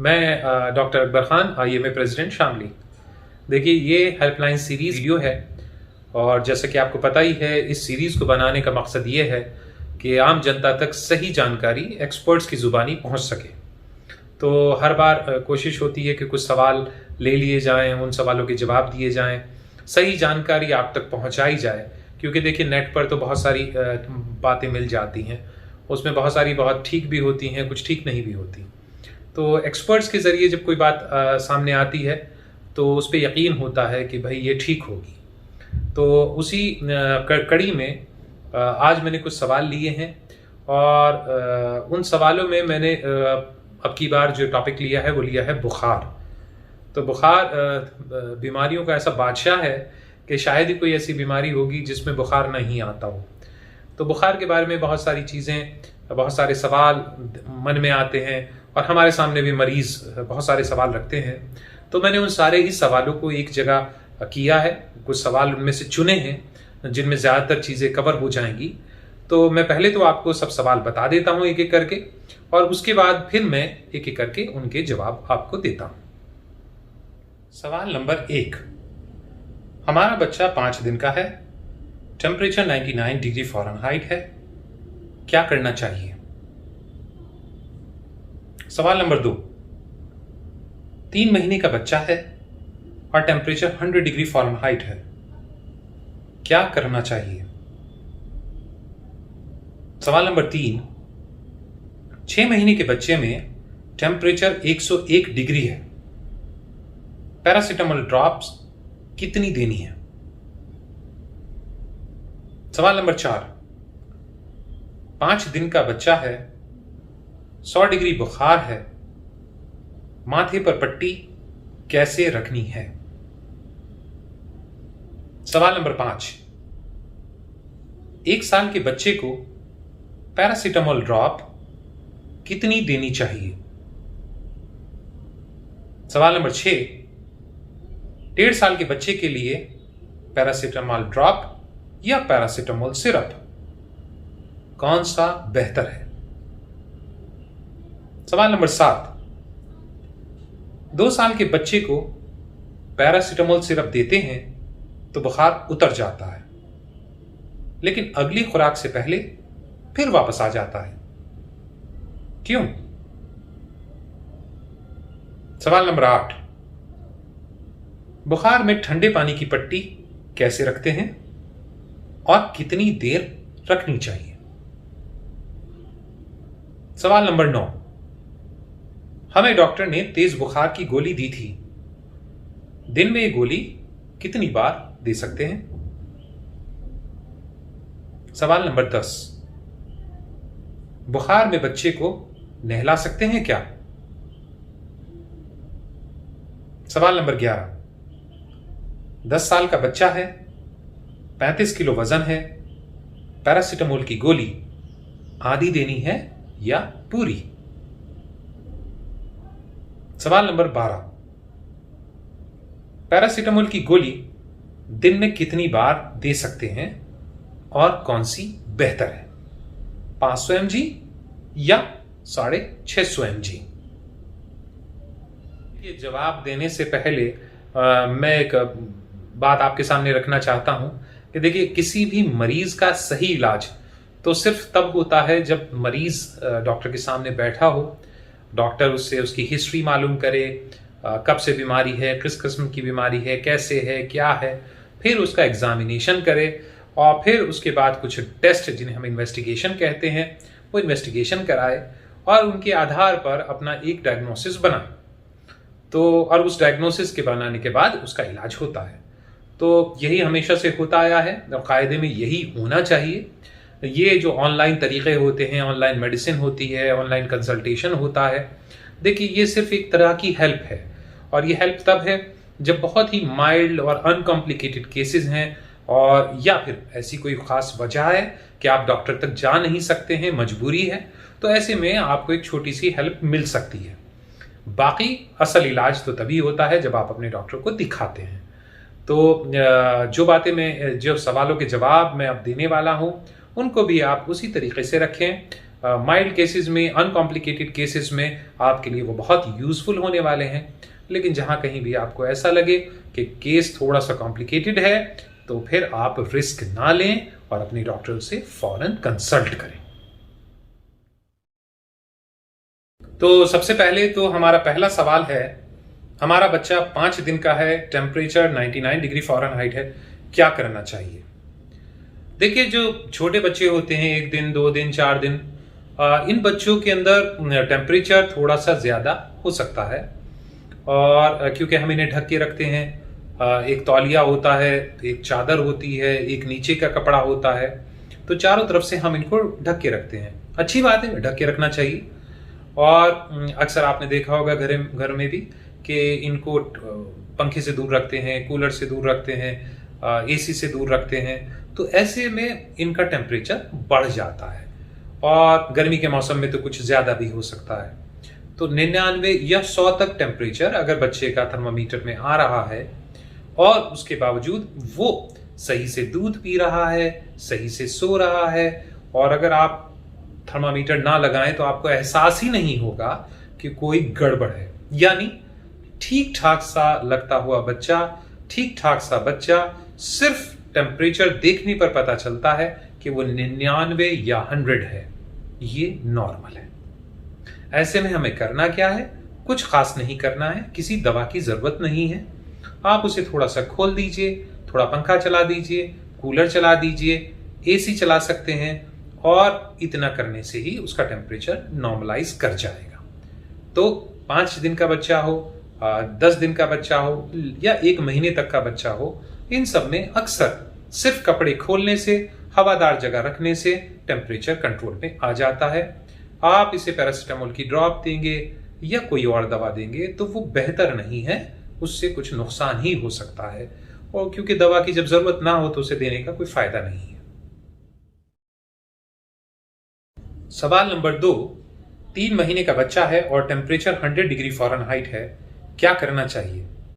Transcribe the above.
मैं doctor Akbar Khan, IMA president Shamli. देखिए, ये हेल्पलाइन सीरीज वीडियो है और जैसा कि आपको पता ही है, इस सीरीज को बनाने का मकसद ये है कि आम जनता तक सही जानकारी एक्सपर्ट्स की ज़ुबानी पहुंच सके। तो हर बार कोशिश होती है कि कुछ सवाल ले लिए जाएं, उन सवालों के जवाब दिए जाएं, सही जानकारी आप तक पहुंचाई जाए। क्योंकि देखिए, नेट पर तो बहुत सारी बातें मिल जाती हैं, उसमें बहुत सारी बहुत ठीक भी होती हैं, कुछ ठीक नहीं भी होती। तो एक्सपर्ट्स के ज़रिए जब कोई बात सामने आती है तो उस पर यकीन होता है कि भाई ये ठीक होगी। तो उसी कड़ी में आज मैंने कुछ सवाल लिए हैं और उन सवालों में मैंने अब की बार जो टॉपिक लिया है वो लिया है बुखार। तो बुखार बीमारियों का ऐसा बादशाह है कि शायद ही कोई ऐसी बीमारी होगी जिसमें बुखार नहीं आता हो। तो बुखार के बारे में बहुत सारी चीज़ें, बहुत सारे सवाल मन में आते हैं और हमारे सामने भी मरीज़ बहुत सारे सवाल रखते हैं। तो मैंने उन सारे ही सवालों को एक जगह किया है। कुछ सवाल उनमें से चुने हैं जिनमें ज़्यादातर चीज़ें कवर हो जाएंगी। तो मैं पहले तो आपको सब सवाल बता देता हूँ एक एक करके, और उसके बाद फिर मैं एक एक करके उनके जवाब आपको देता हूँ। सवाल नंबर 1, हमारा बच्चा 5 दिन का है, टेम्परेचर 99 डिग्री फ़ारेनहाइट है, क्या करना चाहिए? सवाल नंबर 2, 3 महीने का बच्चा है और टेम्परेचर 100 डिग्री फ़ारेनहाइट है, क्या करना चाहिए? सवाल नंबर 3, 6 महीने के बच्चे में टेम्परेचर 101 डिग्री है, पैरासिटामोल ड्रॉप्स कितनी देनी है? सवाल नंबर 4, 5 दिन का बच्चा है, 100 डिग्री बुखार है, माथे पर पट्टी कैसे रखनी है? सवाल नंबर 5, 1 साल के बच्चे को पैरासिटामोल ड्रॉप कितनी देनी चाहिए? सवाल नंबर 6, 1.5 साल के बच्चे के लिए पैरासिटामोल ड्रॉप या पैरासिटामोल सिरप कौन सा बेहतर है? सवाल नंबर 7, 2 साल के बच्चे को पैरासिटामोल सिरप देते हैं तो बुखार उतर जाता है, लेकिन अगली खुराक से पहले फिर वापस आ जाता है, क्यों? सवाल नंबर 8, बुखार में ठंडे पानी की पट्टी कैसे रखते हैं और कितनी देर रखनी चाहिए? सवाल नंबर 9, हमें डॉक्टर ने तेज बुखार की गोली दी थी, दिन में ये गोली कितनी बार दे सकते हैं? सवाल नंबर 10, बुखार में बच्चे को नहला सकते हैं क्या? सवाल नंबर 11, 10 साल का बच्चा है, 35 किलो वजन है, पैरासिटामोल की गोली आधी देनी है या पूरी? सवाल नंबर 12, पैरासिटामोल की गोली दिन में कितनी बार दे सकते हैं और कौन सी बेहतर है, 500 mg या 650 mg? ये जवाब देने से पहले मैं एक बात आपके सामने रखना चाहता हूं कि देखिए, किसी भी मरीज का सही इलाज तो सिर्फ तब होता है जब मरीज डॉक्टर के सामने बैठा हो, डॉक्टर उससे उसकी हिस्ट्री मालूम करे, कब से बीमारी है, किस किस्म की बीमारी है, कैसे है, क्या है, फिर उसका एग्जामिनेशन करे और फिर उसके बाद कुछ टेस्ट जिन्हें हम इन्वेस्टिगेशन कहते हैं वो इन्वेस्टिगेशन कराए और उनके आधार पर अपना एक डायग्नोसिस बनाए। तो और उस डायग्नोसिस के बनाने के बाद उसका इलाज होता है। तो यही हमेशा से होता आया है और कायदे में यही होना चाहिए। ये जो ऑनलाइन तरीके होते हैं, ऑनलाइन मेडिसिन होती है, ऑनलाइन कंसल्टेशन होता है, देखिए ये सिर्फ एक तरह की हेल्प है और ये हेल्प तब है जब बहुत ही माइल्ड और अनकॉम्प्लिकेटेड केसेस हैं और या फिर ऐसी कोई खास वजह है कि आप डॉक्टर तक जा नहीं सकते हैं, मजबूरी है, तो ऐसे में आपको एक छोटी सी हेल्प मिल सकती है। बाकी असल इलाज तो तभी होता है जब आप अपने डॉक्टर को दिखाते हैं। तो जो सवालों के जवाब मैं अब देने वाला हूं उनको भी आप उसी तरीके से रखें माइल्ड केसेस में, अनकॉम्प्लिकेटेड केसेस में आपके लिए वो बहुत यूजफुल होने वाले हैं। लेकिन जहां कहीं भी आपको ऐसा लगे कि केस थोड़ा सा कॉम्प्लिकेटेड है, तो फिर आप रिस्क ना लें और अपने डॉक्टर से फौरन कंसल्ट करें। तो सबसे पहले तो हमारा पहला सवाल है, हमारा बच्चा 5 दिन का है, टेम्परेचर 99 डिग्री फ़ारेनहाइट है, क्या करना चाहिए? देखिए, जो छोटे बच्चे होते हैं, 1 दिन, 2 दिन, 4 दिन, इन बच्चों के अंदर टेम्परेचर थोड़ा सा ज़्यादा हो सकता है। और क्योंकि हम इन्हें ढक के रखते हैं, एक तौलिया होता है, एक चादर होती है, एक नीचे का कपड़ा होता है, तो चारों तरफ से हम इनको ढक के रखते हैं। अच्छी बात है, ढक के रखना चाहिए। और अक्सर आपने देखा होगा घर में भी कि इनको पंखे से दूर रखते हैं, कूलर से दूर रखते हैं, एसी से दूर रखते हैं, तो ऐसे में इनका टेम्परेचर बढ़ जाता है। और गर्मी के मौसम में तो कुछ ज्यादा भी हो सकता है। तो 99 या 100 तक टेम्परेचर अगर बच्चे का थर्मामीटर में आ रहा है और उसके बावजूद वो सही से दूध पी रहा है, सही से सो रहा है, और अगर आप थर्मामीटर ना लगाएं तो आपको एहसास ही नहीं होगा कि कोई गड़बड़ है। यानी ठीक ठाक सा लगता हुआ बच्चा, ठीक ठाक सा बच्चा, सिर्फ टेम्परेचर देखने पर पता चलता है कि वो 99 या 100 है, ये नॉर्मल है। ऐसे में हमें करना क्या है? कुछ खास नहीं करना है, किसी दवा की जरूरत नहीं है। आप उसे थोड़ा सा खोल दीजिए, थोड़ा पंखा चला दीजिए, कूलर चला दीजिए, एसी चला सकते हैं, और इतना करने से ही उसका टेम्परेचर नॉर्मलाइज कर जाएगा। तो 5 दिन का बच्चा हो, 10 दिन का बच्चा हो, या 1 महीने तक का बच्चा हो, इन सब में अक्सर सिर्फ कपड़े खोलने से, हवादार जगह रखने से टेम्परेचर कंट्रोल में आ जाता है। आप इसे पैरासिटामोल की ड्रॉप देंगे या कोई और दवा देंगे तो वो बेहतर नहीं है, उससे कुछ नुकसान ही हो सकता है। और क्योंकि दवा की जब जरूरत ना हो तो उसे देने का कोई फायदा नहीं है। सवाल नंबर 2, 3 महीने का बच्चा है और टेम्परेचर 100 डिग्री फ़ारेनहाइट है, क्या करना चाहिए?